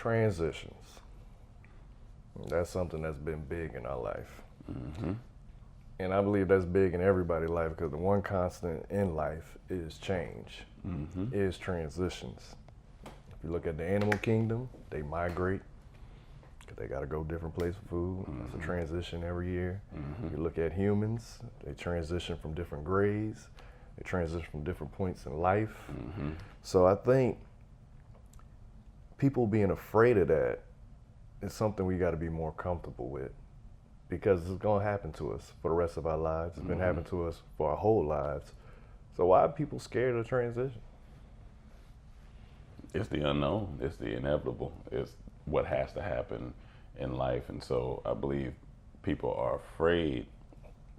Transitions. That's something that's been big in our life. Mm-hmm. And I believe that's big in everybody's life because the one constant in life is change, is transitions. If you look at the animal kingdom, they migrate because they got to go different places for food. It's a transition every year. You look at humans, they transition from different grades. They transition from different points in life. So I think people being afraid of that is something we got to be more comfortable with because it's going to happen to us for the rest of our lives. It's been happening to us for our whole lives. So why are people scared of transition? It's the unknown. It's the inevitable. It's what has to happen in life. And so I believe people are afraid,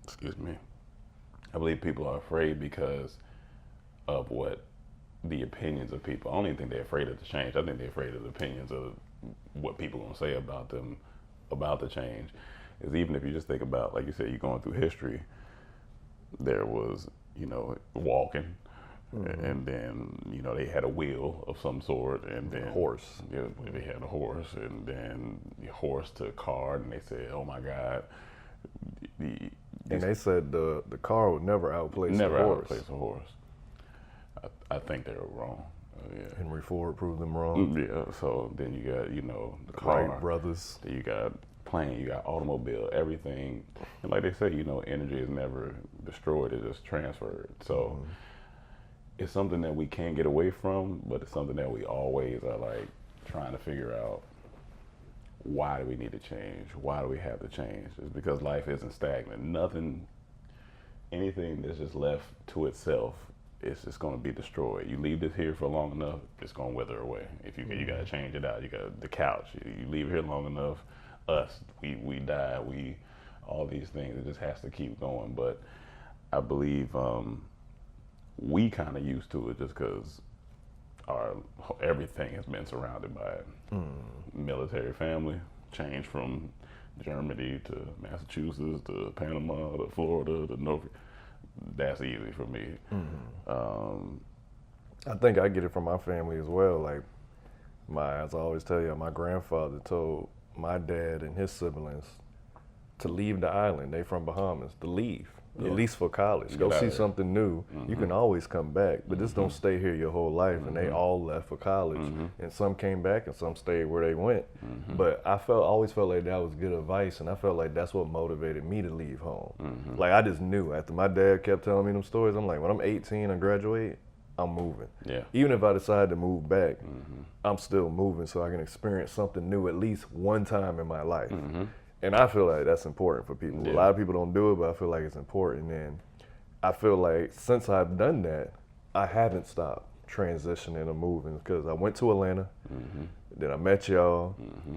I believe people are afraid because of what the opinions of people. I don't even think they're afraid of the change. I think they're afraid of the opinions of what people are going to say about them, about the change. Is even if you just think about, like you said, you're going through history, there was, walking, and then, they had a wheel of some sort, and then a horse. They had a horse, and then the horse to a cart, and they said, oh my God. And they said the car would never outplace the horse. Never outplace a horse. I think they were wrong. Yeah. Henry Ford proved them wrong. Yeah, so then you got, the car. Wright brothers. Then you got plane, you got automobile, everything. And like they say, energy is never destroyed, it's just transferred. So it's something that we can't get away from, but it's something that we always are like trying to figure out. Why do we need to change? Why do we have to change? It's because life isn't stagnant. Anything that's just left to itself, it's just going to be destroyed. You leave this here for long enough, it's going to wither away. If you got to change it out. You got the couch. You leave it here long enough, we die. All these things. It just has to keep going. But I believe we kind of used to it just because everything has been surrounded by it. Military family, changed from Germany to Massachusetts to Panama to Florida to North. That's easy for me. I think I get it from my family as well. Like as I always tell you, my grandfather told my dad and his siblings to leave the island. They from Bahamas, to leave. At least for college. Go see something new. You can always come back, but just don't stay here your whole life. And they all left for college. And some came back and some stayed where they went. But I always felt like that was good advice, and I felt like that's what motivated me to leave home. Like I just knew after my dad kept telling me them stories, I'm like, when I'm 18 and graduate, I'm moving. Yeah. Even if I decide to move back, I'm still moving so I can experience something new at least one time in my life. And I feel like that's important for people. Yeah. A lot of people don't do it, but I feel like it's important. And I feel like since I've done that, I haven't stopped transitioning or moving because I went to Atlanta, then I met y'all,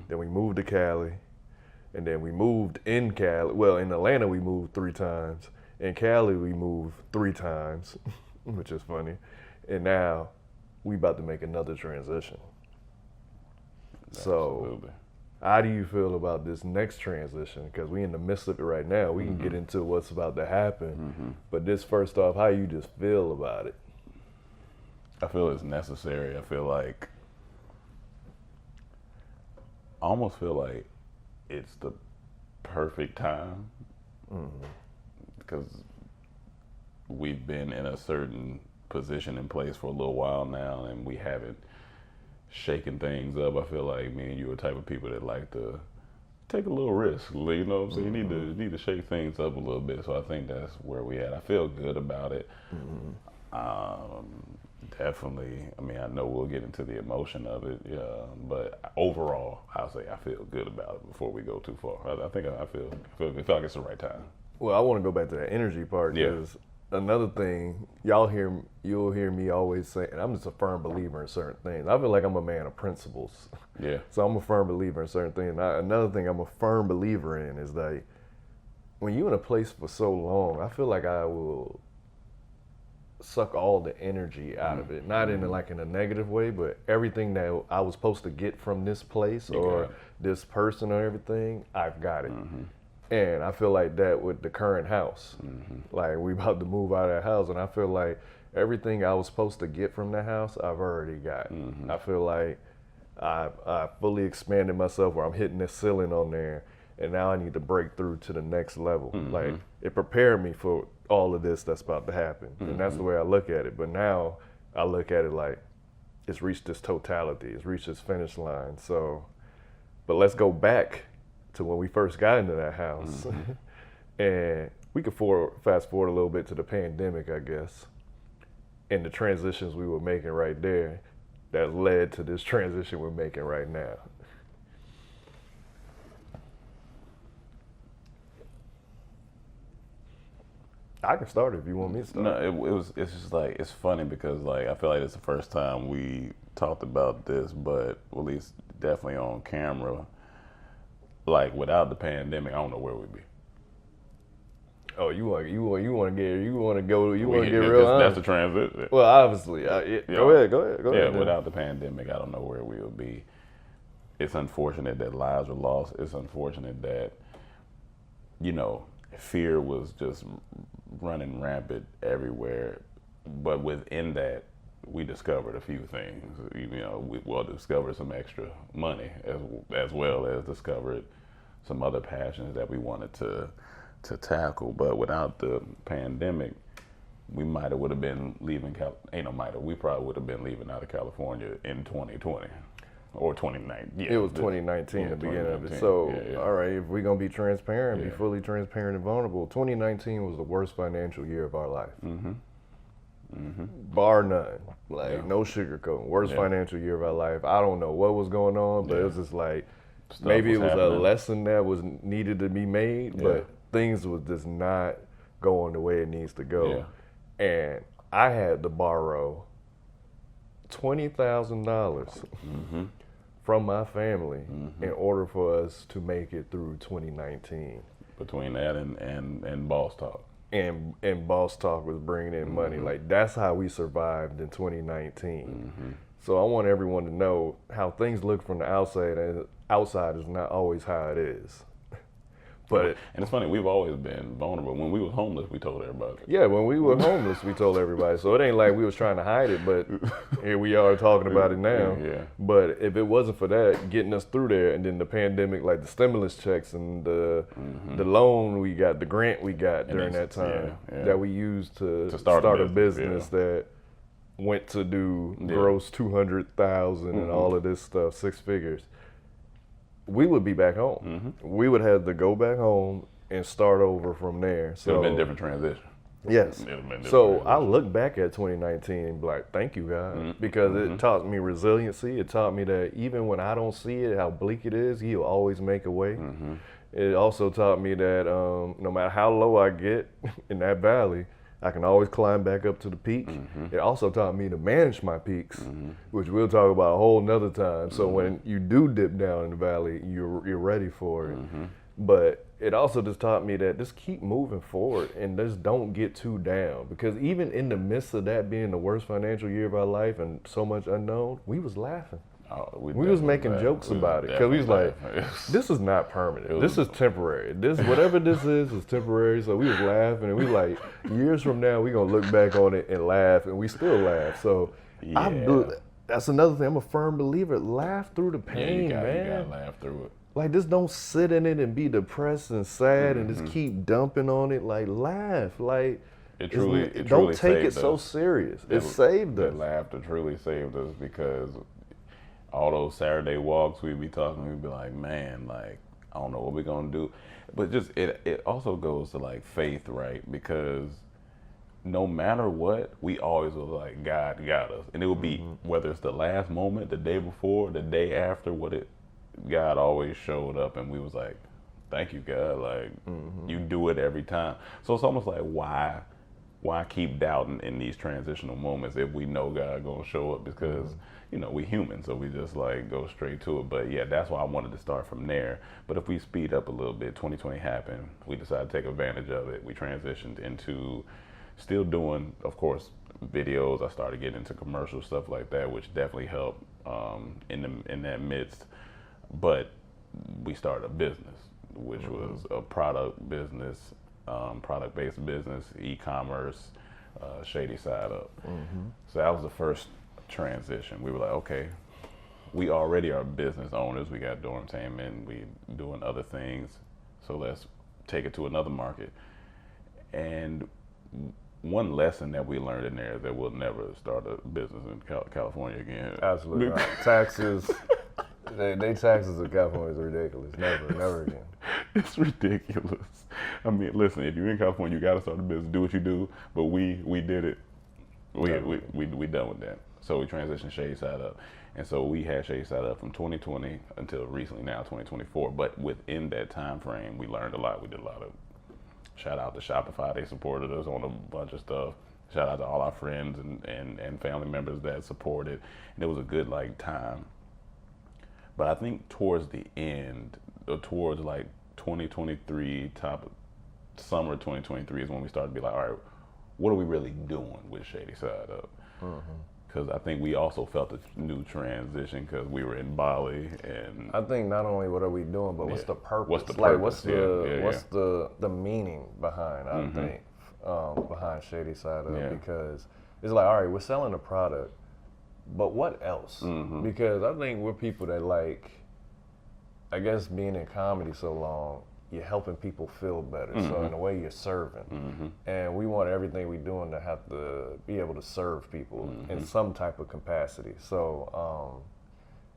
then we moved to Cali, and then we moved in Cali. Well, in Atlanta, we moved 3 times. In Cali, we moved 3 times, which is funny. And now we about to make another transition. Absolutely. So how do you feel about this next transition? Because we in the midst of it right now. We can get into what's about to happen. But this first off, how you just feel about it? I feel it's necessary. I almost feel like it's the perfect time because we've been in a certain position in place for a little while now, and we haven't shaking things up. I feel like me and you are the type of people that like to take a little risk, So you need to shake things up a little bit. So I think that's where we at. I feel good about it. Definitely. I mean, I know we'll get into the emotion of it, but overall, I'll say I feel good about it before we go too far. I think I feel like it's the right time. Well, I want to go back to that energy part because another thing you'll hear me always say, and I'm just a firm believer in certain things. I feel like I'm a man of principles. Yeah. So I'm a firm believer in certain things. Another thing I'm a firm believer in is that when you're in a place for so long, I feel like I will suck all the energy out of it. Not in a negative way, but everything that I was supposed to get from this place or this person or everything, I've got it. And I feel like that with the current house. Like we about to move out of that house, and I feel like everything I was supposed to get from the house, I've already got. I feel like I fully expanded myself where I'm hitting the ceiling on there, and now I need to break through to the next level. Like, it prepared me for all of this that's about to happen, and that's the way I look at it. But now I look at it like it's reached this totality, it's reached this finish line. So, but let's go back to when we first got into that house, and we could fast forward a little bit to the pandemic, I guess, and the transitions we were making right there that led to this transition we're making right now. I can start if you want me to start. No, it's just like, it's funny because like I feel like it's the first time we talked about this, but at least definitely on camera. Like without the pandemic, I don't know where we'd be. Oh, you want to get real honest. That's the transition. Well, obviously, go ahead. Yeah, without the pandemic, I don't know where we would be. It's unfortunate that lives were lost. It's unfortunate that, you know, fear was just running rampant everywhere. But within that, we discovered a few things. You know, we discovered some extra money as well as discovered some other passions that we wanted to tackle. But without the pandemic, we would have been leaving. We probably would have been leaving out of California in 2020 or 2019. Yeah, it was 2019, the beginning of it. So, all right, if we're gonna be transparent, be fully transparent and vulnerable, 2019 was the worst financial year of our life. Bar none. Like, no sugarcoating. Worst financial year of our life. I don't know what was going on, but it was just like, maybe it was a lesson that was needed to be made, but things was just not going the way it needs to go. And I had to borrow $20,000 from my family in order for us to make it through 2019. Between that and Boss Talk. And Boss Talk was bringing in money. Like, that's how we survived in 2019. So I want everyone to know how things look from the outside, and outside is not always how it is. But and it's funny, we've always been vulnerable. When we was homeless, we told everybody. Yeah, when we were homeless, we told everybody. So it ain't like we was trying to hide it, but here we are talking about it now. But if it wasn't for that, getting us through there, and then the pandemic, like the stimulus checks and the loan we got, the grant we got during that time that we used to start a business that went to do gross 200,000 and all of this stuff, 6 figures. We would be back home. We would have to go back home and start over from there. So it would have been a different transition. Yes. So I look back at 2019 and be like, thank you, God, because it taught me resiliency. It taught me that even when I don't see it, how bleak it is, He'll always make a way. It also taught me that no matter how low I get in that valley, I can always climb back up to the peak. It also taught me to manage my peaks, which we'll talk about a whole nother time. So when you do dip down in the valley, you're ready for it. But it also just taught me that just keep moving forward and just don't get too down. Because even in the midst of that being the worst financial year of our life and so much unknown, we was laughing. We was making jokes about it because we was like, this is not permanent. This is temporary. This, whatever this is temporary. So we was laughing, and we like, years from now, we gonna look back on it and laugh, and we still laugh. So that's another thing. I'm a firm believer. Laugh through the pain, man. You gotta laugh through it. Like, just don't sit in it and be depressed and sad and just keep dumping on it. Like, laugh. Like, it truly don't take it so serious. It saved us. That laughter truly saved us, because all those Saturday walks we'd be talking, we'd be like, man, like, I don't know what we're gonna do. But just it also goes to like faith, right? Because no matter what, we always was like, God got us. And it would be whether it's the last moment, the day before, the day after, God always showed up, and we was like, thank you, God. Like, you do it every time. So it's almost like, why keep doubting in these transitional moments if we know God gonna show up? Because you know, we human, so we just like go straight to it. But yeah, that's why I wanted to start from there. But if we speed up a little bit, 2020 happened. We decided to take advantage of it. We transitioned into still doing, of course, videos. I started getting into commercial stuff like that, which definitely helped in that midst. But we started a business, which was a product business, product-based business, e-commerce, shady side up. So that was the first transition. We were like, okay, we already are business owners. We got Dormtainment, we doing other things. So let's take it to another market. And one lesson that we learned in there is that we'll never start a business in California again. Absolutely not. Taxes, they taxes in California is ridiculous. Never again. It's ridiculous. I mean, listen, if you're in California, you got to start a business, do what you do. But we did it. We done with that. So we transitioned Shadyside Up. And so we had Shadyside Up from 2020 until recently now, 2024. But within that time frame, we learned a lot. We did a lot of, shout out to Shopify. They supported us on a bunch of stuff. Shout out to all our friends and family members that supported. And it was a good time. But I think towards the end, towards 2023, summer 2023 is when we started to be like, all right, what are we really doing with Shadyside Up? Because I think we also felt a new transition because we were in Bali, and I think not only what are we doing, but what's the purpose? What's the purpose? What's the meaning behind? I think behind Shadyside Up, because it's like, all right, we're selling a product, but what else? Because I think we're people that I guess being in comedy so long, you're helping people feel better. So in a way, you're serving, and we want everything we're doing to have to be able to serve people in some type of capacity. So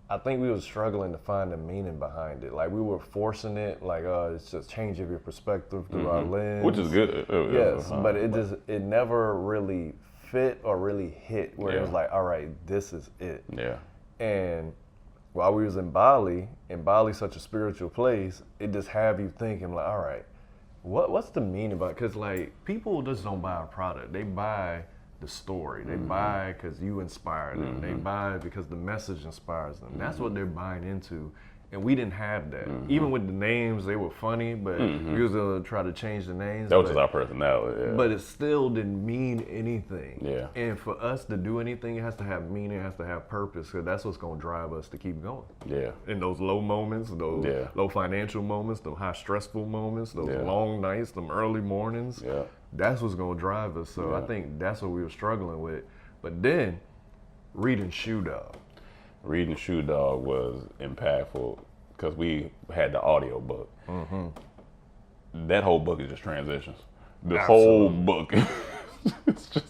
I think we were struggling to find the meaning behind it. We were forcing it, it's just change of your perspective through our lens, which is good. Yes, but it never really fit or really hit where it was like, all right, this is it. Yeah. And while we was in Bali's such a spiritual place, it just have you thinking all right, what's the meaning about it? Because people just don't buy a product. They buy the story. They buy because you inspire them. They buy because the message inspires them. That's what they're buying into. And we didn't have that. Even with the names, they were funny, but we was going to try to change the names. That was just our personality. Yeah. But it still didn't mean anything. Yeah. And for us to do anything, it has to have meaning, it has to have purpose, because that's what's going to drive us to keep going. Yeah. In those low moments, those low financial moments, those high stressful moments, those long nights, them early mornings, that's what's going to drive us. So I think that's what we were struggling with. But then, reading Shoe Dog. Reading Shoe Dog was impactful because we had the audio book. That whole book is just transitions. The whole book, it's just,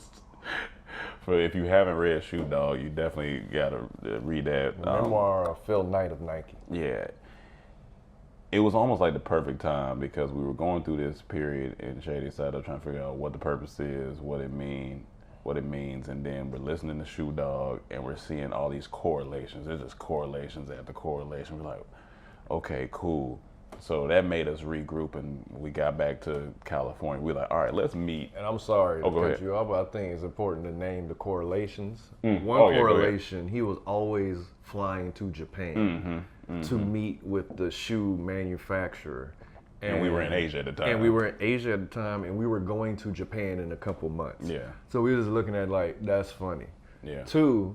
if you haven't read Shoe Dog, you definitely gotta read that. Memoir of Phil Knight of Nike. Yeah. It was almost like the perfect time because we were going through this period in Shadyside Up trying to figure out what the purpose is, what it means, and then we're listening to Shoe Dog and we're seeing all these correlations. There's just correlations after correlation. We're like, okay, cool. So that made us regroup and we got back to California. We're like, all right, let's meet. And I'm sorry to cut you off, but I think it's important to name the correlations. One correlation, he was always flying to Japan to meet with the shoe manufacturer. And we were in Asia at the time. And we were going to Japan in a couple months. Yeah. So we was looking at that's funny. Yeah. Two,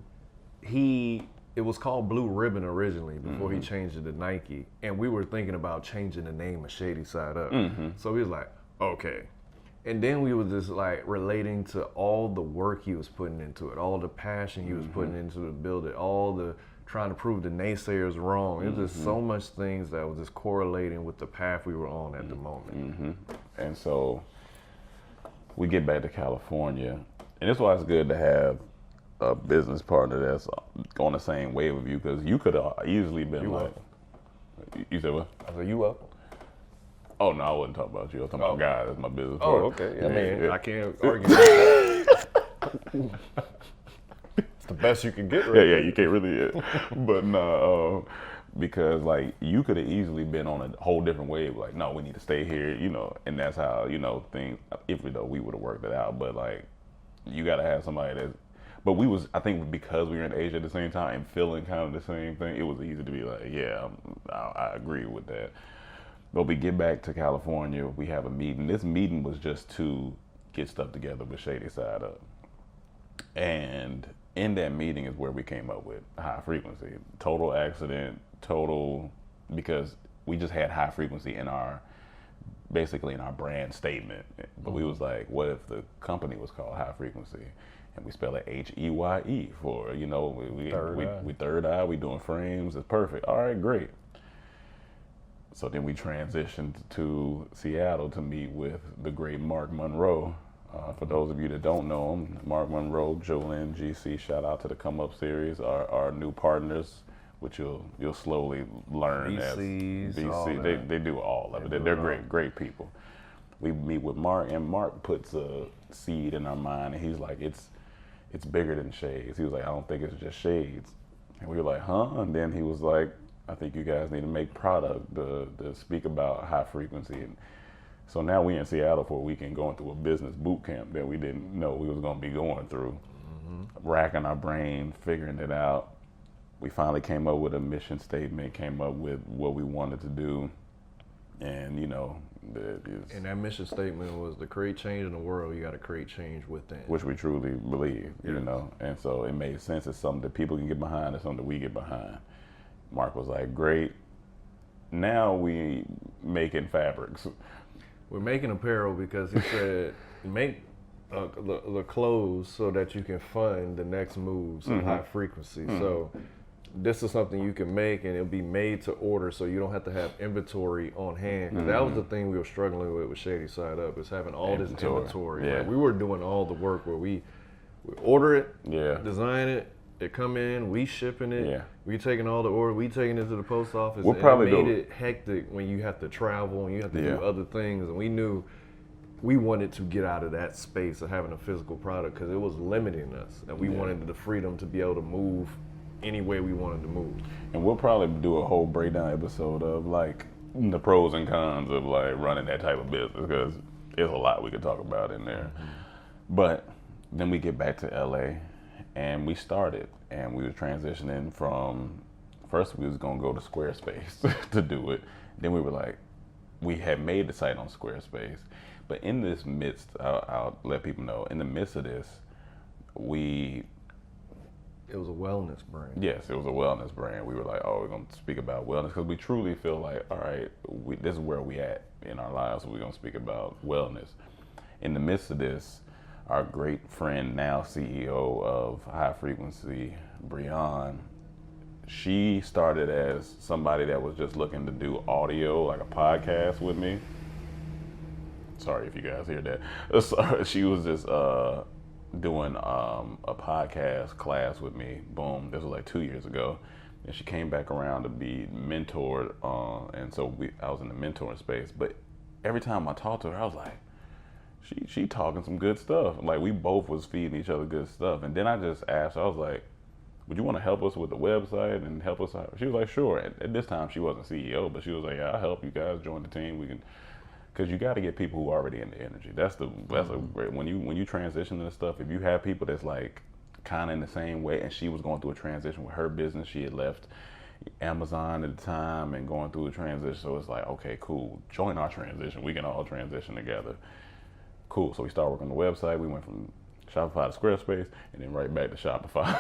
it was called Blue Ribbon originally before he changed it to Nike. And we were thinking about changing the name of Shadyside Up. So we was like, okay. And then we were just relating to all the work he was putting into it, all the passion he was putting into the build it, all the trying to prove the naysayers wrong. It was just so much things that was just correlating with the path we were on at the moment. And so we get back to California, and that's why it's good to have a business partner that's on the same wave of you, because you could have easily been you said what? I said, you up? Oh no, I wasn't talking about you. I was talking about guys. That's my business partner. Oh, okay. I can't argue with that. It's the best you can get, right? Yeah, you can't really. But no, because you could have easily been on a whole different wave. No, we need to stay here, and that's how things. Even though we would have worked it out, but you got to have somebody that's. But I think because we were in Asia at the same time and feeling kind of the same thing, it was easy to be I agree with that. But we get back to California, we have a meeting. This meeting was just to get stuff together with Shadyside Up. And in that meeting is where we came up with high frequency. Total accident, because we just had high frequency basically in our brand statement. But we was like, what if the company was called High Frequency? and we spell it Heye for, you know, we third eye, we doing frames, it's perfect. All right, great. So then we transitioned to Seattle to meet with the great Mark Monroe. For those of you that don't know him, Mark Monroe, Jolene, GC, shout out to the Come Up series, our new partners, which you'll slowly learn VCs, as VC. They do all of it. They're great people. We meet with Mark, and Mark puts a seed in our mind, and he's like, it's bigger than shades. He was like, I don't think it's just shades. And we were like, huh? And then he was like, I think you guys need to make product to speak about high frequency. And so now we in Seattle for a weekend going through a business boot camp that we didn't know we was going to be going through. Racking our brain, figuring it out. We finally came up with a mission statement, came up with what we wanted to do. And, you know, and that mission statement was to create change in the world, you got to create change within. Which we truly believe, you know. And so it made sense. It's something that people can get behind. It's something that we get behind. Mark was like, great. Now we making fabrics. We're making apparel because he said, make the clothes so that you can fund the next moves of high frequency. So this is something you can make, and it'll be made to order, so you don't have to have inventory on hand. 'Cause that was the thing we were struggling with Shady Side Up, is having all this inventory. Yeah. Like, we were doing all the work where we order it, design it, it come in, we shipping it, we taking all the order, we taking it to the post office. We'll probably it made it hectic when you have to travel and you have to do other things, and we knew we wanted to get out of that space of having a physical product because it was limiting us, and we wanted the freedom to be able to move any way we wanted to move. And we'll probably do a whole breakdown episode of like the pros and cons of like running that type of business, because there's a lot we could talk about in there. But then we get back to LA and we started, and we were transitioning from, first we was gonna go to Squarespace to do it. Then we were like, we had made the site on Squarespace, but in this midst, I'll let people know, in the midst of this, it was a wellness brand. Yes, it was a wellness brand. We were like, oh, we're going to speak about wellness because we truly feel like, all right, this is where we at in our lives, so we're going to speak about wellness. In the midst of this, our great friend, now CEO of High Frequency, Breon, she started as somebody that was just looking to do audio, like a podcast with me. Sorry if you guys hear that. She was just doing a podcast class with me. Boom, this was like 2 years ago, and she came back around to be mentored, and so I was in the mentoring space. But every time I talked to her, I was like, she talking some good stuff. Like, we both was feeding each other good stuff. And then I just asked her, I was like, would you want to help us with the website and help us out? She was like, sure. At this time she wasn't CEO, but she was like, yeah, I'll help you guys join the team. We can. Because you got to get people who are already in the energy. That's a great, when you transition to stuff. If you have people that's like kind of in the same way, and she was going through a transition with her business. She had left Amazon at the time and going through a transition. So it's like, okay, cool. Join our transition. We can all transition together. Cool. So we started working on the website. We went from Shopify to Squarespace, and then right back to Shopify,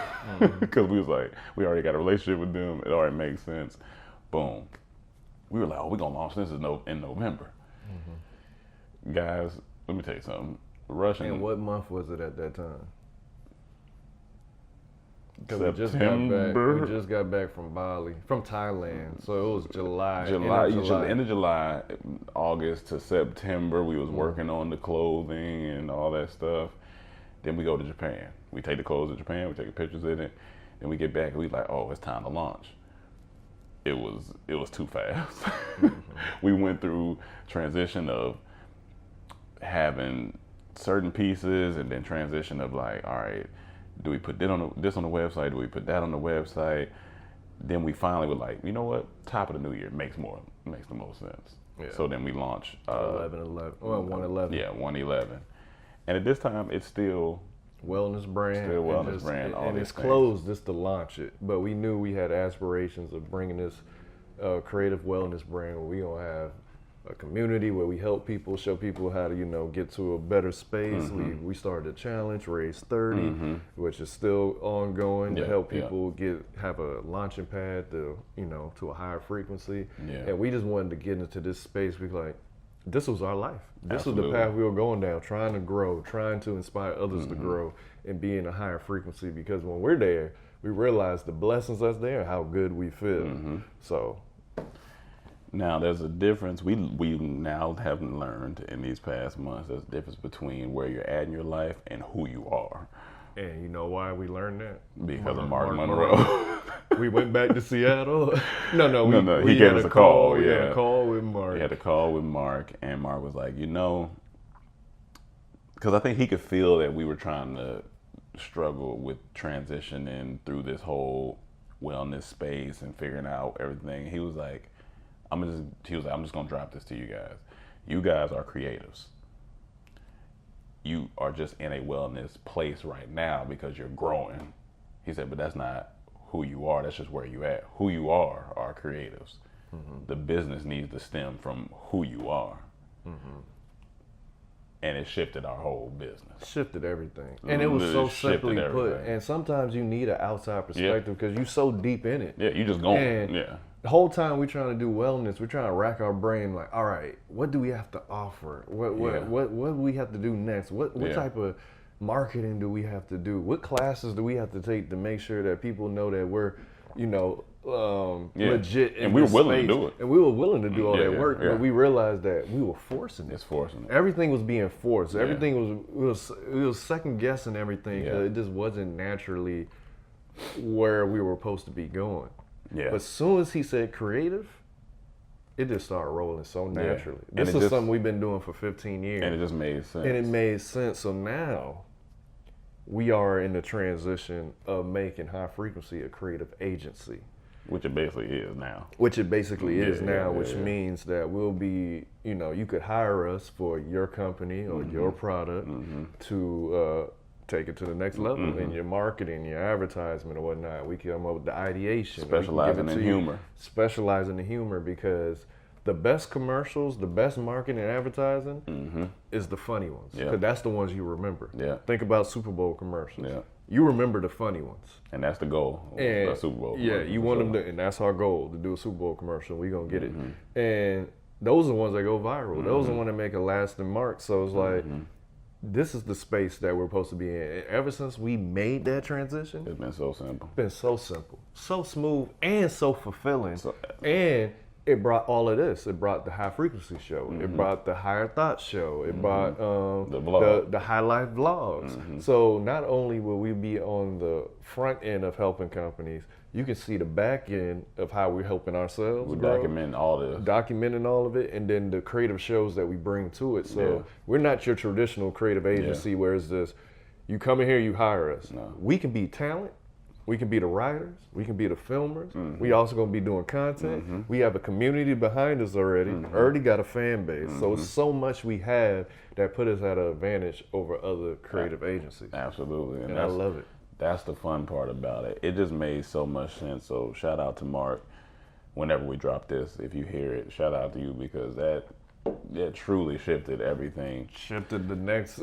because we was like, we already got a relationship with them. It already makes sense. Boom. We were like, oh, we're gonna launch this in November. Guys, let me tell you something. Russian. And what month was it at that time? Because we just got back from Bali, from Thailand. So it was July. End of July, August to September. We was working on the clothing and all that stuff. Then we go to Japan. We take the clothes to Japan. We take pictures in it. Then we get back and we like, oh, it's time to launch. It was too fast. We went through transition of having certain pieces, and then transition of like, all right, do we put this on the website? Do we put that on the website? Then we finally were like, you know what? Top of the new year makes the most sense. Yeah. So then we launched 111. Yeah, 111. And at this time, it's still wellness brand. Still wellness brand. And it's closed just to launch it. But we knew we had aspirations of bringing this creative wellness brand where we gonna have a community where we help people, show people how to, get to a better space. We started a challenge, Raise 30, which is still ongoing to help people have a launching pad to a higher frequency. Yeah. And we just wanted to get into this space. We like, this was our life. This Absolutely. was the path we were going down, trying to grow, trying to inspire others to grow and be in a higher frequency. Because when we're there, we realize the blessings that's there and how good we feel. So now there's a difference. We now have learned in these past months, there's a difference between where you're at in your life and who you are. And you know why we learned that? Because of Mark Monroe. We went back to Seattle. No. He gave us a call. We Yeah, had a call with Mark. He had a call with Mark, and Mark was like, because I think he could feel that we were trying to struggle with transitioning through this whole wellness space and figuring out everything. He was like, I'm just gonna drop this to you guys. You guys are creatives. You are just in a wellness place right now because you're growing. He said, but that's not who you are. That's just where you at. Who you are creatives. The business needs to stem from who you are. And it shifted our whole business. Shifted everything. And it was so simply put. And sometimes you need an outside perspective because you're so deep in it. Yeah, you just going. And the whole time we're trying to do wellness, we're trying to rack our brain like, all right, what do we have to offer? What do we have to do next? What type of marketing do we have to do? What classes do we have to take to make sure that people know that we're, legit in and we were this willing space? to do it. And we were willing to do all that work, yeah. but we realized that we were forcing it. It's forcing it. Everything was being forced. Everything was second guessing everything. It just wasn't naturally where we were supposed to be going. Yeah. But as soon as he said creative, it just started rolling so naturally. Yeah. This is something we've been doing for 15 years. And it just made sense. And it made sense. So now we are in the transition of making High Frequency a creative agency. Which it basically is now. Which means that we'll be, you could hire us for your company or your product to take it to the next level in your marketing, your advertisement or whatnot. We come up with the ideation. Specializing in humor. Specializing in humor because the best commercials, the best marketing and advertising is the funny ones. Because that's the ones you remember. Yeah. Think about Super Bowl commercials. Yeah. You remember the funny ones. And that's the goal. And the Super Bowl. Yeah, you want them to, and that's our goal, to do a Super Bowl commercial. We're going to get it. And those are the ones that go viral. Those are the ones that make a lasting mark. So it's like, this is the space that we're supposed to be in. And ever since we made that transition, it's been so simple. So smooth, and so fulfilling. And it brought all of this. It brought the High Frequency show. It brought the Higher Thoughts show. It brought the High Life vlogs. So not only will we be on the front end of helping companies, you can see the back end of how we're helping ourselves. We're documenting all this. Documenting all of it, and then the creative shows that we bring to it. So we're not your traditional creative agency where it's just, you come in here, you hire us. No. We can be talent. We can be the writers. We can be the filmers. We also going to be doing content. We have a community behind us already. Already got a fan base. So it's so much we have that put us at an advantage over other creative agencies. Absolutely. And I love it. That's the fun part about it. It just made so much sense. So shout out to Mark. Whenever we drop this, if you hear it, shout out to you because that truly shifted everything. Shifted the next.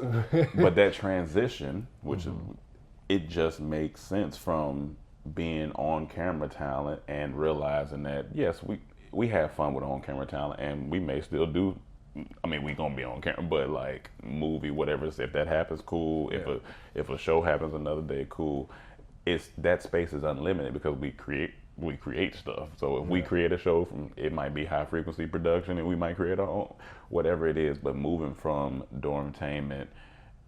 But that transition, which is, it just makes sense from being on camera talent and realizing that yes, we have fun with on camera talent and we may still do. I mean, we gonna be on camera, but like movie, whatever. If that happens, cool. If a show happens another day, cool. It's that space is unlimited because we create stuff. So if we create a show it might be High Frequency production, and we might create our own, whatever it is. But moving from dormtainment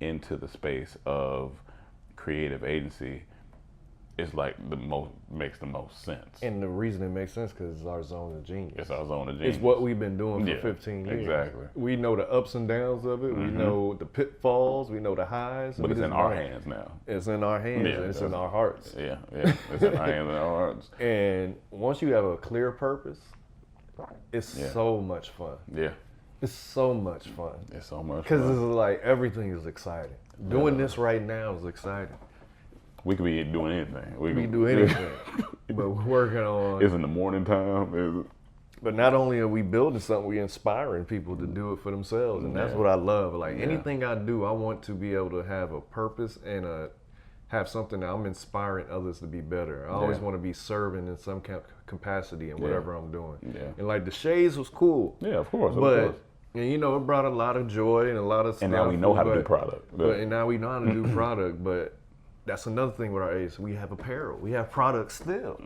into the space of creative agency is like makes the most sense. And the reason it makes sense because it's our zone of genius. It's our zone of genius. It's what we've been doing for 15 years. Exactly. We know the ups and downs of it. We know the pitfalls. We know the highs. But it's in our hands now. It's in our hands and it's in our hearts. Yeah. It's in our hands and our hearts. And once you have a clear purpose, it's so much fun. Yeah. It's so much fun. It's so much fun. Because it's like everything is exciting. Doing this right now is exciting. We could be doing anything. We can do anything. But we're working on... It's in the morning time. But not only are we building something, we're inspiring people to do it for themselves. And that's what I love. Like anything I do, I want to be able to have a purpose and have something that I'm inspiring others to be better. I always want to be serving in some capacity in whatever I'm doing. Yeah. And like the shades was cool. Yeah, of course. But And you know, it brought a lot of joy and a lot of stuff. And now we know how to do product. And now we know how to do product, but that's another thing with our agency. We have apparel. We have products still.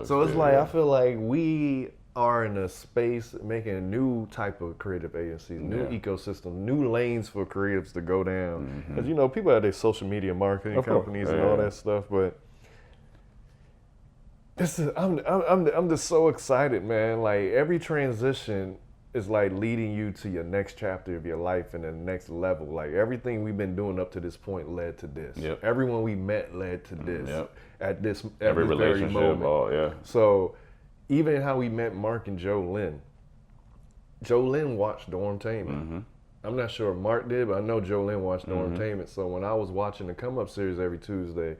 So it's like, I feel like we are in a space making a new type of creative agencies, new ecosystem, new lanes for creatives to go down. Because, you know, people have their social media marketing companies and all that stuff, but this is, I'm just so excited, man. Like, every transition is like leading you to your next chapter of your life and the next level. Like, everything we've been doing up to this point led to this. Everyone we met led to this. At this every this relationship, very moment. So even how we met Mark and Joe Lynn. Joe Lynn watched Dormtainment. I'm not sure if Mark did, but I know Joe Lynn watched Dormtainment. So when I was watching the Come Up series every Tuesday,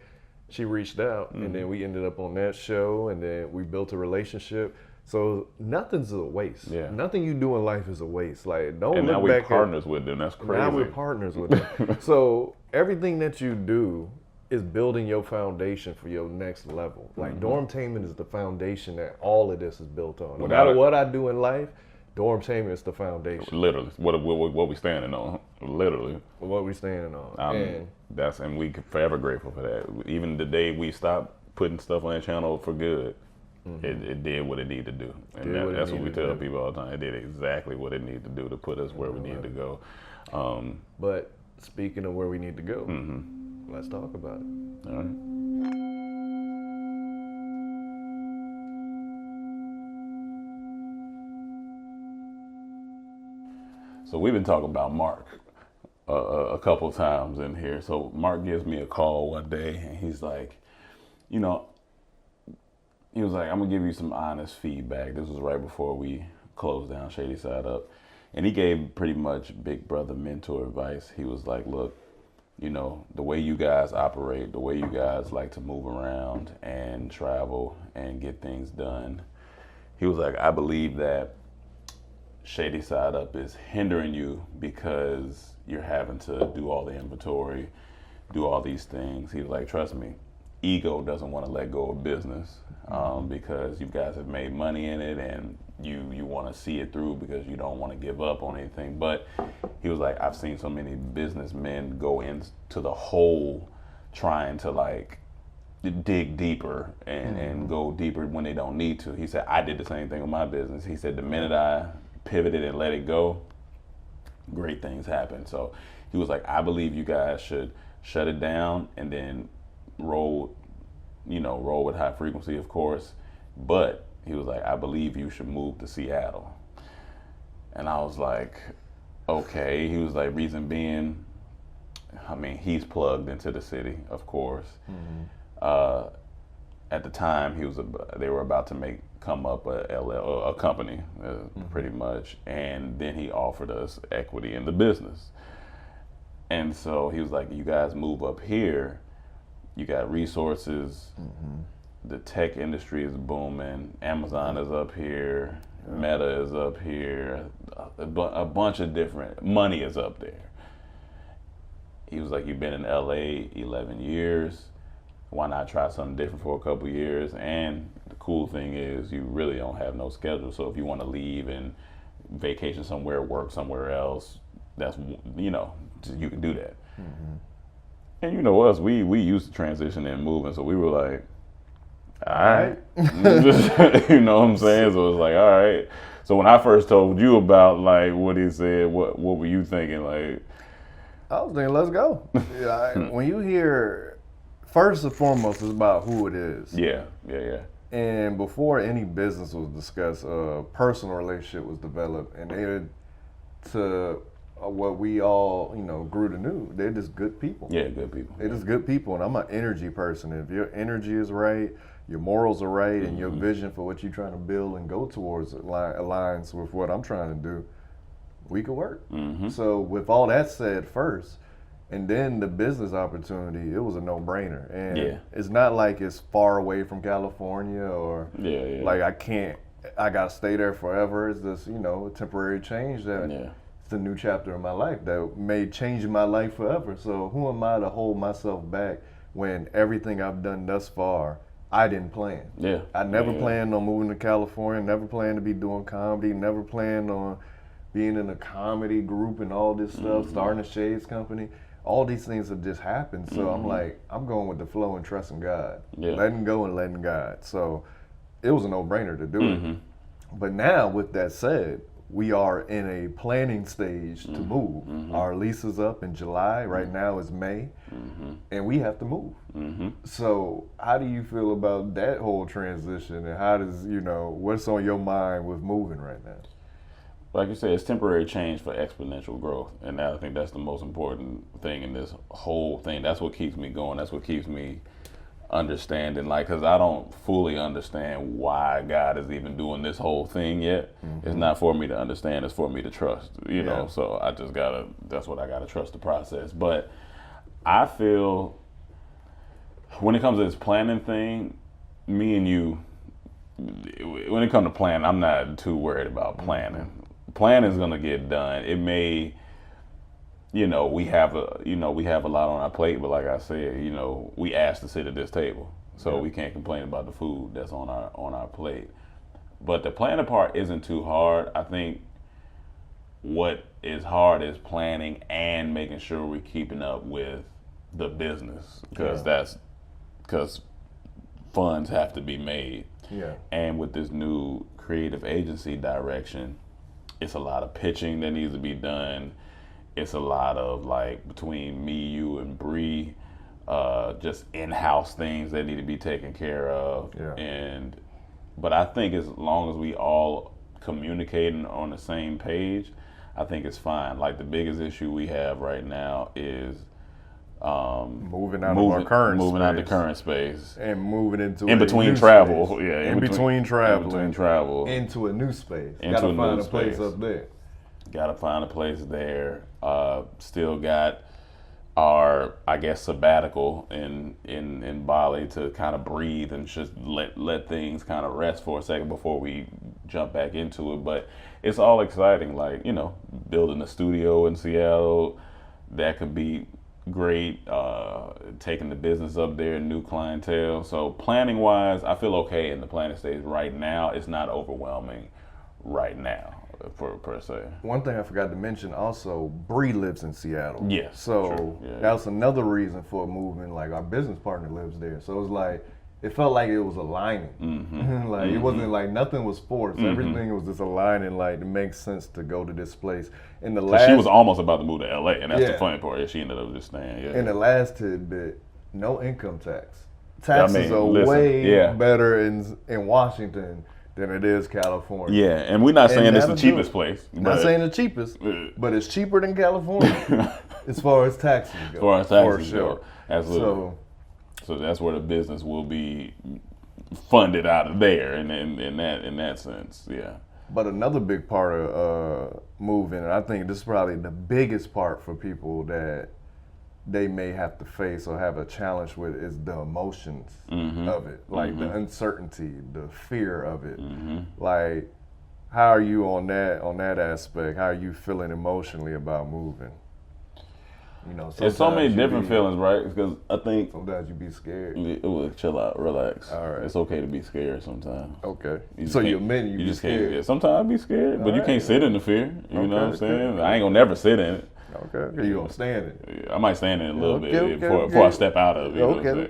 she reached out, and then we ended up on that show, and then we built a relationship. So nothing's a waste. Nothing you do in life is a waste. Like, don't and look now we're back partners with them. That's crazy. Now we're partners with them. So everything that you do is building your foundation for your next level. Like, Dormtainment is the foundation that all of this is built on. No matter what I do in life, Dormtainment is the foundation. Literally, what we standing on. Literally, what we standing on. And we forever grateful for that. Even the day we stopped putting stuff on that channel for good, it did what it needed to do. And that's what we tell people all the time. It did exactly what it needed to do to put us where we needed to go. But speaking of where we need to go, let's talk about it. All right. So we've been talking about Mark a couple times in here. So Mark gives me a call one day, and he's like, you know, he was like, I'm gonna give you some honest feedback. This was right before we closed down Shady Side Up. And he gave pretty much big brother mentor advice. He was like, look, you know, the way you guys operate, the way you guys like to move around and travel and get things done. He was like, I believe that Shady Side Up is hindering you because you're having to do all the inventory, do all these things. He was like, trust me, ego doesn't want to let go of business because you guys have made money in it and you want to see it through because you don't want to give up on anything. But he was like, I've seen so many businessmen go into the hole trying to like dig deeper and go deeper when they don't need to. He said, I did the same thing with my business. He said, the minute I pivoted and let it go, great things happen. So he was like, I believe you guys should shut it down and then roll with High Frequency, of course. But he was like, I believe you should move to Seattle. And I was like, okay. He was like, reason being, I mean, he's plugged into the city, of course. At the time, they were about to come up a company, pretty much, and then he offered us equity in the business. And so he was like, you guys move up here, you got resources, the tech industry is booming, Amazon is up here, Meta is up here, a bunch of different, money is up there. He was like, you've been in LA 11 years, why not try something different for a couple years? And the cool thing is you really don't have no schedule. So if you want to leave and vacation somewhere, work somewhere else, that's, you know, you can do that. And you know us, we used to transition and moving. So we were like, all right. You know what I'm saying? So it was like, all right. So when I first told you about like what he said, what were you thinking? Like, I was thinking, let's go. When you hear, first and foremost, it's about who it is. Yeah. And before any business was discussed, a personal relationship was developed, and to what we all, you know, grew to know. They're just good people. Yeah, good people. They're just good people, and I'm an energy person. If your energy is right, your morals are right, and your vision for what you're trying to build and go towards aligns with what I'm trying to do, we could work. So with all that said first, and then the business opportunity, it was a no-brainer. And it's not like it's far away from California or like I got to stay there forever. It's just, you know, a temporary change that it's a new chapter in my life that may change my life forever. So who am I to hold myself back when everything I've done thus far, I didn't plan. I never planned on moving to California, never planned to be doing comedy, never planned on being in a comedy group and all this stuff, starting a shades company. All these things have just happened. So I'm like, I'm going with the flow and trusting God. Yeah. Letting go and letting God. So it was a no-brainer to do it. But now, with that said, we are in a planning stage to move. Our lease is up in July. Right now it's May. And we have to move. So how do you feel about that whole transition? And how does, what's on your mind with moving right now? Like you said, it's temporary change for exponential growth. And I think that's the most important thing in this whole thing. That's what keeps me going. That's what keeps me understanding, because I don't fully understand why God is even doing this whole thing yet. It's not for me to understand, it's for me to trust, you know. So I just that's what I gotta trust the process. But I feel when it comes to this planning thing, me and you, when it comes to planning, I'm not too worried about planning. Planning is gonna get done. It may, we have a lot on our plate, but like I said, we asked to sit at this table, so we can't complain about the food that's on our plate. But the planning part isn't too hard. I think what is hard is planning and making sure we're keeping up with the business, because funds have to be made. Yeah. And with this new creative agency direction, it's a lot of pitching that needs to be done. It's a lot of between me, you, and Bree, just in-house things that need to be taken care of. Yeah. But I think as long as we all communicating on the same page, I think it's fine. The biggest issue we have right now is moving out of the current space and moving into in between travel. Space. Yeah, in between travel into a new space. Gotta find a place up there. Got to find a place there. Still got our, sabbatical in Bali to kind of breathe and just let things kind of rest for a second before we jump back into it. But it's all exciting, building a studio in Seattle, that could be great. Taking the business up there, new clientele. So planning wise, I feel okay in the planning stage right now. It's not overwhelming right now. Per se. One thing I forgot to mention also, Bree lives in Seattle. Yes. So that's another reason for moving. Our business partner lives there. So it felt like it was aligning. It wasn't nothing was forced. Everything was just aligning. It makes sense to go to this place. She was almost about to move to LA, and that's the funny part. She ended up just staying. Yeah. And the last tidbit, no income tax. Taxes are way better in Washington than it is California. Yeah, and we're not saying it's the cheapest place. Not saying the cheapest, but it's cheaper than California as far as taxes go. As far as taxes go, absolutely. So that's where the business will be funded out of there, in that sense, yeah. But another big part of moving, and I think this is probably the biggest part for people that they may have to face or have a challenge with, is the emotions of it, the uncertainty, the fear of it. How are you on that aspect? How are you feeling emotionally about moving? There's so many different feelings, right? Because I think sometimes you be scared. Chill out, relax. All right. It's okay to be scared sometimes. Okay. So you admit you be scared. Can't, sometimes I be scared, but you can't sit in the fear. You know what I'm saying? I ain't gonna never sit in it. Okay. You gonna stand it? I might stand in it a little bit before I step out of it. Okay.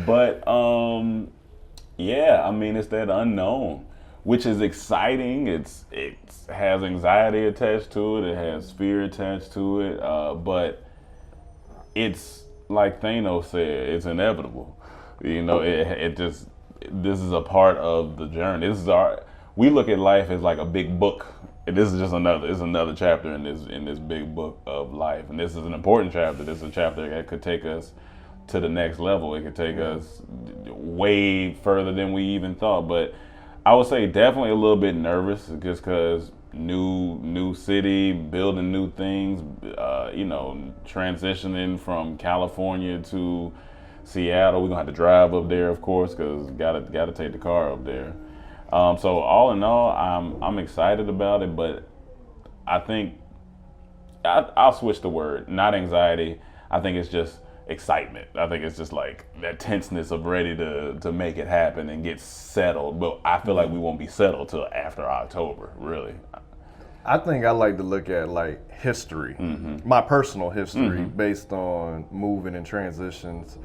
But it's that unknown, which is exciting. It has anxiety attached to it. It has fear attached to it. But it's like Thanos said, it's inevitable. This is a part of the journey. We look at life as like a big book. And this is just another chapter in this big book of life. And this is an important chapter. This is a chapter that could take us to the next level. It could take us way further than we even thought. But I would say definitely a little bit nervous, just because new city, building new things, transitioning from California to Seattle. We're gonna have to drive up there, of course, because gotta take the car up there. So all in all, I'm excited about it, but I think I'll switch the word. Not anxiety. I think it's just excitement. I think it's just like that tenseness of ready to make it happen and get settled. But I feel like we won't be settled till after October, really. I think I like to look at like history, my personal history based on moving and transitions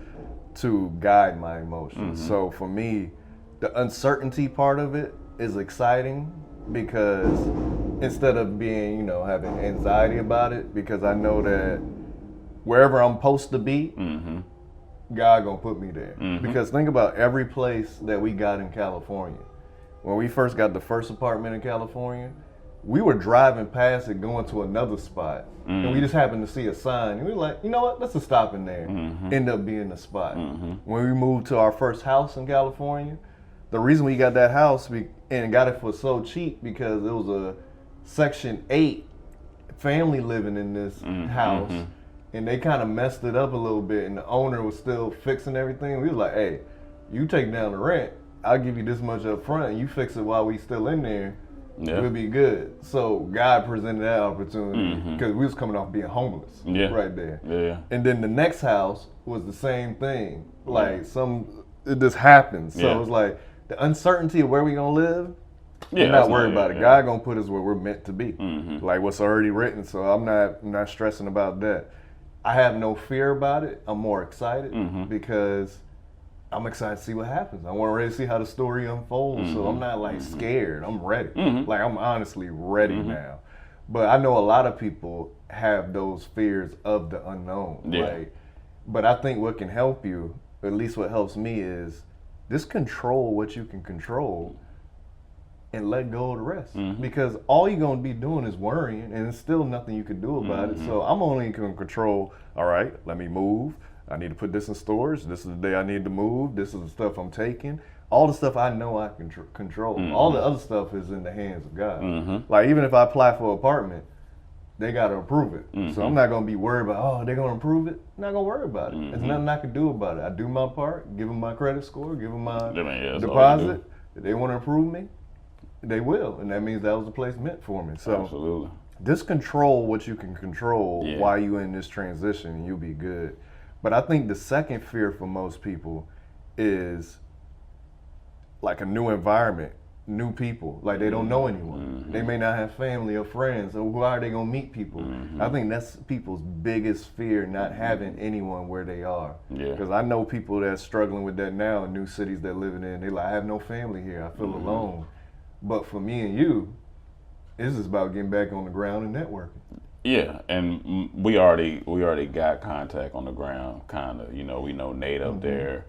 to guide my emotions. So for me, the uncertainty part of it is exciting because instead of being, you know, having anxiety about it, because I know that wherever I'm supposed to be, God gonna put me there. Because think about every place that we got in California. When we first got the first apartment in California, we were driving past it going to another spot. And we just happened to see a sign. And we were like, you know what, let's just stop in there. End up being the spot. When we moved to our first house in California, the reason we got that house and got it for so cheap because it was a Section 8 family living in this house. And they kind of messed it up a little bit. And the owner was still fixing everything. We was like, hey, you take down the rent. I'll give you this much up front. And you fix it while we still in there. We'll be good. So God presented that opportunity because we was coming off being homeless right there. And then the next house was the same thing. Like it just happened. So it was like the uncertainty of where we gonna live. I'm not worried about it. God gonna put us where we're meant to be. Like what's already written. So I'm not stressing about that. I have no fear about it. I'm more excited because I'm excited to see what happens. I want to see how the story unfolds. So I'm not like scared. I'm ready. Like I'm honestly ready now. But I know a lot of people have those fears of the unknown. Like, but I think what can help you, at least what helps me, is just control what you can control and let go of the rest. Because all you're going to be doing is worrying, and there's still nothing you can do about it. So I'm only going to control, all right, let me move. I need to put this in storage. This is the day I need to move. This is the stuff I'm taking. All the stuff I know I can control. All the other stuff is in the hands of God. Like even if I apply for an apartment, they got to approve it. So I'm not going to be worried about, oh, they're going to approve it. I'm not going to worry about it. There's nothing I can do about it. I do my part, give them my credit score, give them my deposit. If they want to approve me, they will. And that means that was the place meant for me. So absolutely. Just control what you can control while you're in this transition and you'll be good. But I think the second fear for most people is like a new environment, new people. Like they don't know anyone. They may not have family or friends. So who are they gonna meet people? I think that's people's biggest fear, not having anyone where they are. Because I know people that's struggling with that now in new cities they're living in. They like, I have no family here. I feel alone. But for me and you, it's just about getting back on the ground and networking. Yeah, and we already got contact on the ground, kind of. You know, we know Nate up there.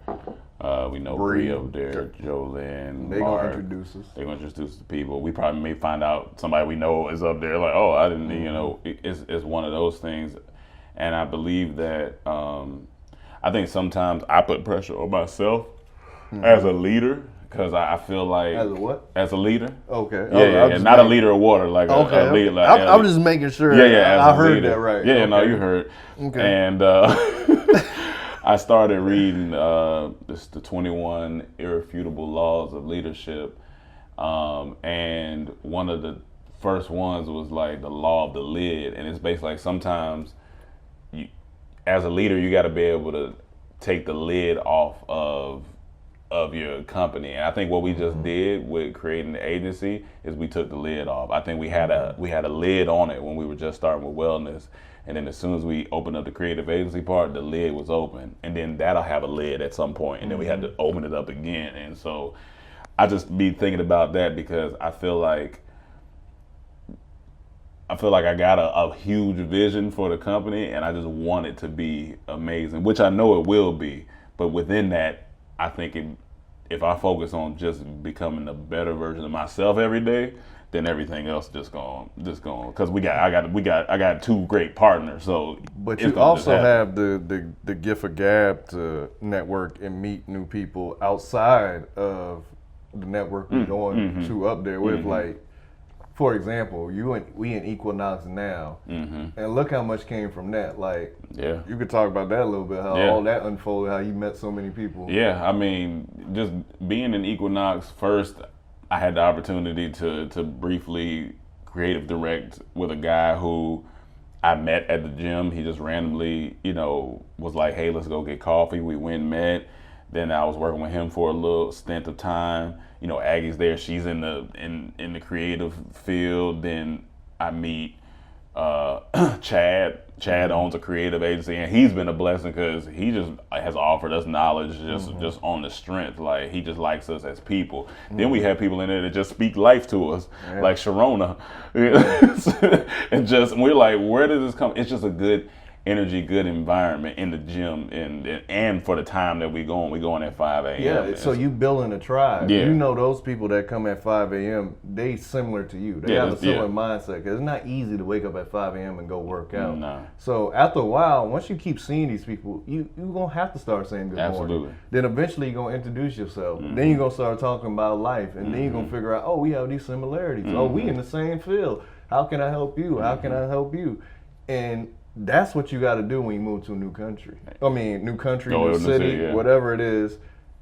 We know Bree up there, Jolene, They're going to introduce us. They're going to introduce the people. We probably may find out somebody we know is up there. Like, oh, I didn't, you know, it's one of those things. And I believe that, I think sometimes I put pressure on myself as a leader. Because I feel like... As a what? As a leader. Okay. Yeah, not a liter of water. Like a leader. Like, I was just making sure I heard leader. That right. Yeah, no, you heard. Okay. And I started reading the 21 Irrefutable Laws of Leadership. And one of the first ones was like the law of the lid. And it's basically like sometimes, as a leader, you got to be able to take the lid off of your company. And I think what we just did with creating the agency is we took the lid off. I think we had a lid on it when we were just starting with wellness. And then as soon as we opened up the creative agency part, the lid was open. And then that'll have a lid at some point. And then we had to open it up again. And so I just be thinking about that because I feel like I got a huge vision for the company and I just want it to be amazing, which I know it will be. But within that, I think if I focus on just becoming a better version of myself every day, then everything else just going because I got two great partners. So, but you also have the gift of gab to network and meet new people outside of the network we're going to up there with. Like, for example, we in Equinox now, and look how much came from that. Like, you could talk about that a little bit, how all that unfolded, how you met so many people. Yeah, I mean, just being in Equinox first, I had the opportunity to briefly creative direct with a guy who I met at the gym. He just randomly, was like, hey, let's go get coffee. We went and met. Then I was working with him for a little stint of time. Aggie's there. She's in the creative field. Then I meet Chad. Chad owns a creative agency, and he's been a blessing because he just has offered us knowledge just on the strength. Like, he just likes us as people. Then we have people in there that just speak life to us, like Sharona. And we're like, where does this come? It's just a good energy, good environment in the gym, and for the time that we going at 5 a.m. Yeah, so you building a tribe. Yeah. Those people that come at 5 a.m., they similar to you. They have a similar mindset, because it's not easy to wake up at 5 a.m. and go work out. No. So after a while, once you keep seeing these people, you're going to have to start saying good morning. Then eventually you're going to introduce yourself. Then you're going to start talking about life, and then you're going to figure out, we have these similarities. Oh, we in the same field. How can I help you? How can I help you? And that's what you got to do when you move to a new country. New city, whatever it is.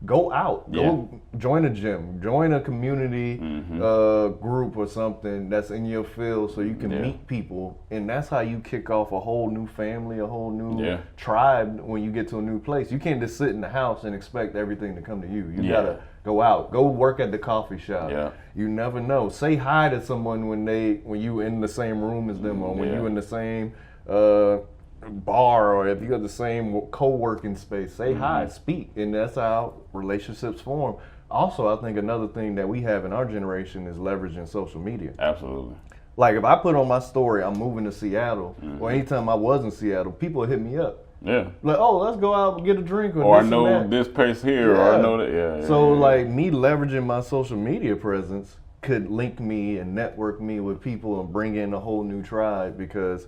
Go out. Go join a gym. Join a community group or something that's in your field, so you can meet people. And that's how you kick off a whole new family, a whole new tribe when you get to a new place. You can't just sit in the house and expect everything to come to you. You got to go out. Go work at the coffee shop. Yeah. You never know. Say hi to someone when you in the same room as them, or when you in the same bar, or if you got the same co-working space. Say hi, speak, and that's how relationships form. Also, I think another thing that we have in our generation is leveraging social media. Absolutely. Like, if I put on my story, I'm moving to Seattle, or anytime I was in Seattle, people would hit me up. Yeah. Like, oh, let's go out and get a drink. Or I know this place here, or I know that. Yeah. So, like, me leveraging my social media presence could link me and network me with people and bring in a whole new tribe, because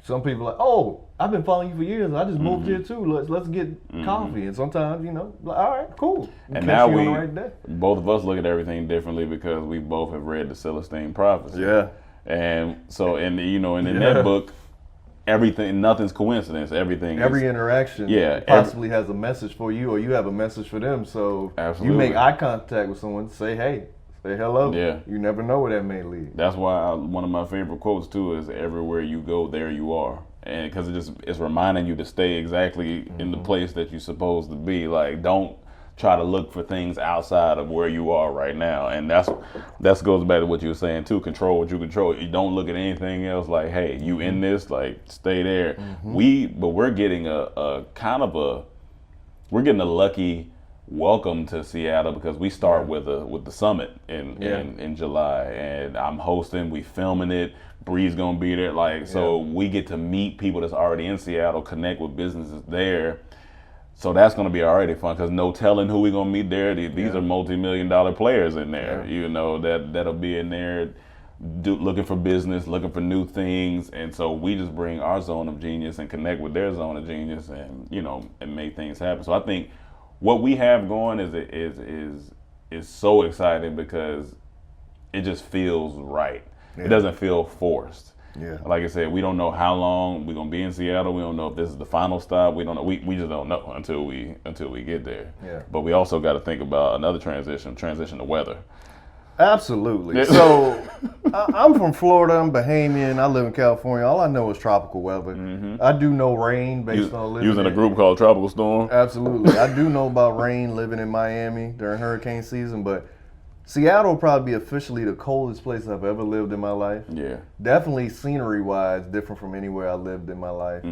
some people are like, oh, I've been following you for years. I just moved here too. Let's get coffee. And sometimes, like, all right, cool. And now both of us look at everything differently, because we both have read the Celestine Prophecy. Yeah. And so, and in that book, nothing's coincidence. Every interaction possibly has a message for you, or you have a message for them. So you make eye contact with someone, say hey. Say hello. Yeah. You never know where that may lead. That's why one of my favorite quotes too is, everywhere you go, there you are. And because it's reminding you to stay exactly in the place that you're supposed to be. Like, don't try to look for things outside of where you are right now. And that goes back to what you were saying too. Control what you control. You don't look at anything else. Like, hey, you in this, like, stay there. But we're getting we're getting a lucky welcome to Seattle, because we start with the summit in July, and I'm hosting. We filming it. Bree's gonna be there. So we get to meet people that's already in Seattle, connect with businesses there. So that's gonna be already fun, because no telling who we gonna meet there. These are multi-million-dollar players in there. That'll be in there, looking for business, looking for new things, and so we just bring our zone of genius and connect with their zone of genius, and and make things happen. So I think what we have going is so exciting, because it just feels right. It doesn't feel forced. Yeah. Like I said, we don't know how long we're gonna be in Seattle. We don't know if this is the final stop. We don't know. We just don't know until we get there. Yeah. But we also got to think about another transition to weather. Absolutely. So I'm from Florida. I'm Bahamian. I live in California. All I know is tropical weather. I do know rain based on living. Using a group called Tropical Storm. Absolutely. I do know about rain living in Miami during hurricane season, but Seattle will probably be officially the coldest place I've ever lived in my life. Yeah. Definitely scenery-wise, different from anywhere I lived in my life.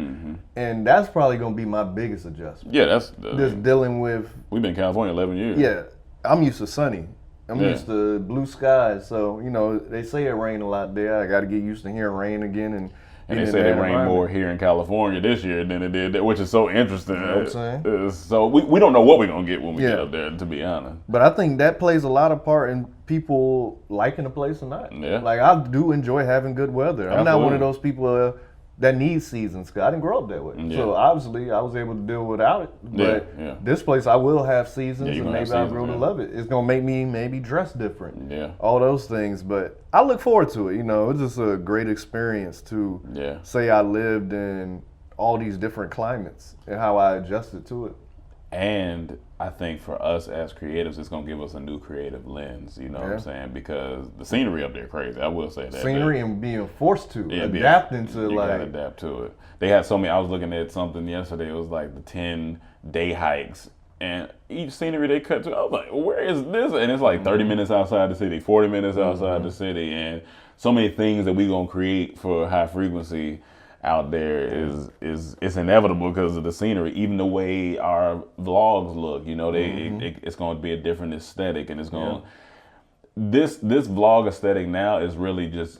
And that's probably going to be my biggest adjustment. Yeah, that's just dealing with. We've been in California 11 years. Yeah. I'm used to sunny. I'm used to blue skies, so they say it rain a lot there. I got to get used to hearing rain again, and they say it rained more here in California this year than it did there, which is so interesting. You know what I'm saying? So we don't know what we're gonna get when we get up there, to be honest. But I think that plays a lot of part in people liking the place or not. Yeah. Like, I do enjoy having good weather. I'm not one of those people that needs seasons, because I didn't grow up that way. Yeah. So obviously I was able to deal without it. But this place, I will have seasons, and maybe I'll grow to love it. It's going to make me maybe dress different. Yeah. All those things. But I look forward to it. It's just a great experience to say I lived in all these different climates and how I adjusted to it. And I think for us as creatives, it's gonna give us a new creative lens. You know what I'm Yeah. saying? Because the scenery up there crazy. I will say that. Scenery and being forced to Yeah, adapting to you like gotta adapt to it. They had so many. I was looking at something yesterday. It was like the 10-day hikes, and each scenery they cut to. I was like, where is this? And it's like 30 minutes outside the city, 40 minutes outside the city, and so many things that we gonna create for high frequency out there is it's inevitable because of the scenery. Even the way our vlogs look, you know, it's going to be a different aesthetic, and it's going this vlog aesthetic now is really just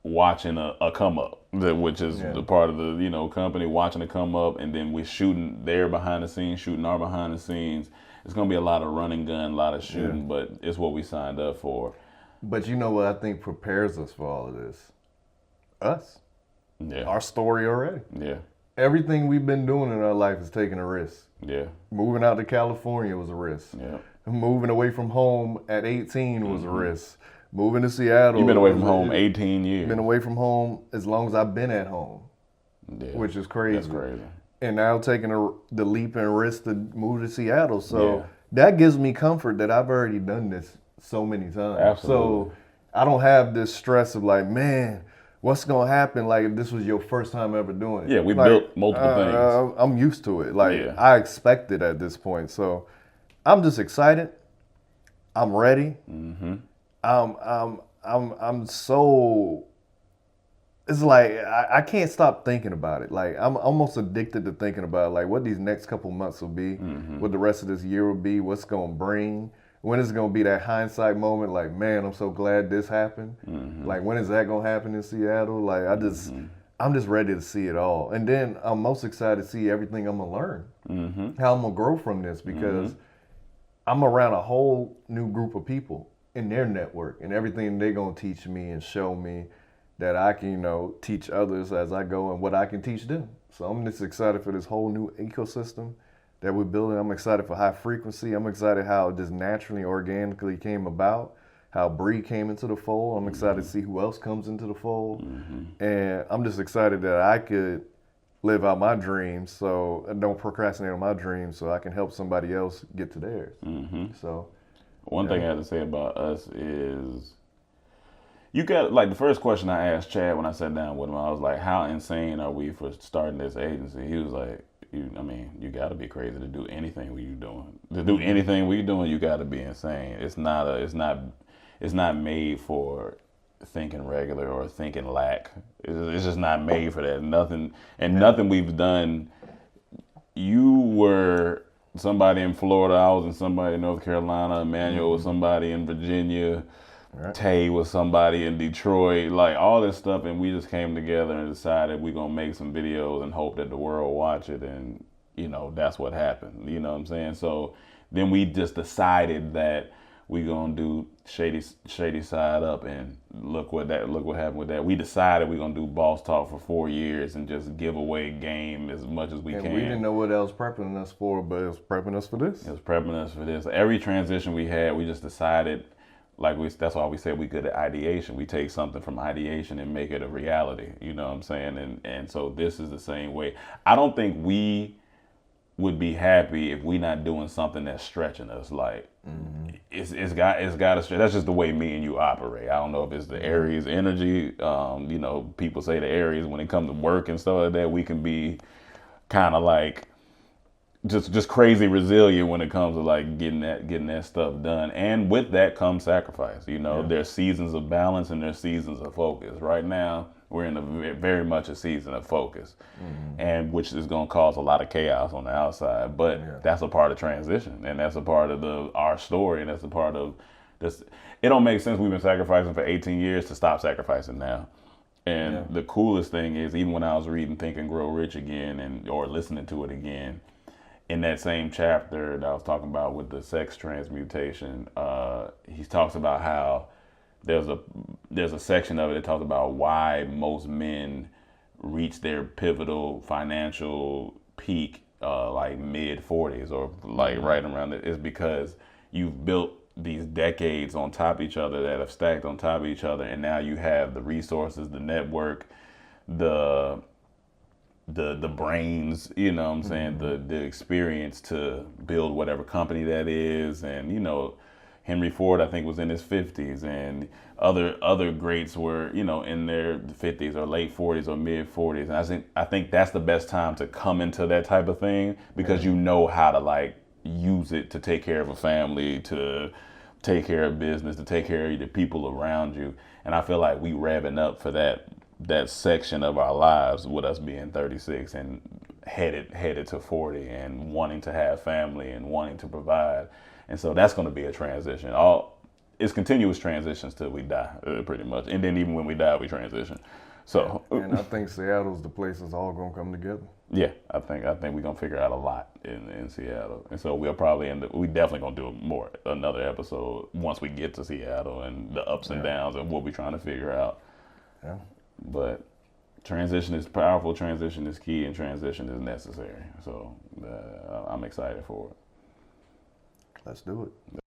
watching a come up, which is the part of the company watching it come up, and then we're shooting their behind the scenes, shooting our behind the scenes. It's going to be a lot of running gun, a lot of shooting, but it's what we signed up for. But you know what I think prepares us for all of this? Us. Yeah. Our story already. Yeah. Everything we've been doing in our life is taking a risk. Yeah. Moving out to California was a risk. Yeah. Moving away from home at 18 was a risk. Moving to Seattle. You've been away from home 18 years. Been away from home as long as I've been at home, which is crazy. That's crazy. And now taking the leap and risk to move to Seattle. So that gives me comfort that I've already done this so many times. Absolutely. So I don't have this stress of like, man, what's going to happen like if this was your first time ever doing it? Yeah, we like, built multiple things. I'm used to it. Like I expect it at this point. So I'm just excited. I'm ready. Mm-hmm. I'm so, it's like I can't stop thinking about it. Like I'm almost addicted to thinking about like what these next couple months will be, what the rest of this year will be, what's going to bring. When is it going to be that hindsight moment? Like, man, I'm so glad this happened. Like, when is that going to happen in Seattle? Like, I'm just ready to see it all. And then I'm most excited to see everything I'm going to learn, how I'm going to grow from this, because I'm around a whole new group of people in their network, and everything they're going to teach me and show me that I can, teach others as I go and what I can teach them. So I'm just excited for this whole new ecosystem that we're building. I'm excited for high frequency. I'm excited how it just naturally, organically came about, how Bree came into the fold. I'm excited to see who else comes into the fold. And I'm just excited that I could live out my dreams, so I don't procrastinate on my dreams, so I can help somebody else get to theirs. So one thing I have to say about us is, you got, like, the first question I asked Chad when I sat down with him, I was like, how insane are we for starting this agency? He was like, you got to be crazy to do anything you're doing. To do anything we're doing, you got to be insane. It's not made for thinking regular or thinking lack. It's just not made for that. Nothing we've done. You were somebody in Florida. I was in somebody in North Carolina. Emmanuel was somebody in Virginia. Tay was somebody in Detroit, like all this stuff, and we just came together and decided we're gonna make some videos and hope that the world watch it, and that's what happened. You know what I'm saying? So then we just decided that we're gonna do Shady Side Up, and look what happened with that. We decided we're gonna do Boss Talk for 4 years and just give away game as much as we can. We didn't know what else prepping us for, but it was prepping us for this. It was prepping us for this. Every transition we had, we just decided. That's why we said we good at ideation. We take something from ideation and make it a reality. You know what I'm saying? And so this is the same way. I don't think we would be happy if we not doing something that's stretching us. Like it's got to stretch. That's just the way me and you operate. I don't know if it's the Aries energy. People say the Aries, when it comes to work and stuff like that, we can be kind of like just crazy resilient when it comes to like getting that stuff done. And with that comes sacrifice. There's seasons of balance and there's seasons of focus. Right now we're in very much a season of focus, and which is going to cause a lot of chaos on the outside, but that's a part of transition, and that's a part of our story, and that's a part of this. It don't make sense we've been sacrificing for 18 years to stop sacrificing now. And the coolest thing is, even when I was reading Think and Grow Rich again, or listening to it again, in that same chapter that I was talking about with the sex transmutation, he talks about how there's a section of it that talks about why most men reach their pivotal financial peak like mid 40s or like right around it. Is because you've built these decades on top of each other that have stacked on top of each other, and now you have the resources, the network, the the brains, you know what I'm saying, the experience to build whatever company that is. And, you know, Henry Ford, I think, was in his 50s, and other greats were, you know, in their 50s or late 40s or mid 40s. And I think that's the best time to come into that type of thing, because you know how to like use it to take care of a family, to take care of business, to take care of the people around you. And I feel like we revving up for that section of our lives, with us being 36 and headed to 40 and wanting to have family and wanting to provide. And so that's going to be a transition. It's continuous transitions till we die, pretty much. And then even when we die, we transition. So, and I think Seattle's the place that's all gonna come together. Yeah, I think we're gonna figure out a lot in Seattle, and so we'll probably we definitely gonna do another episode once we get to Seattle and the ups and downs of what we're trying to figure out. Yeah. But transition is powerful, transition is key, and transition is necessary. So I'm excited for it. Let's do it.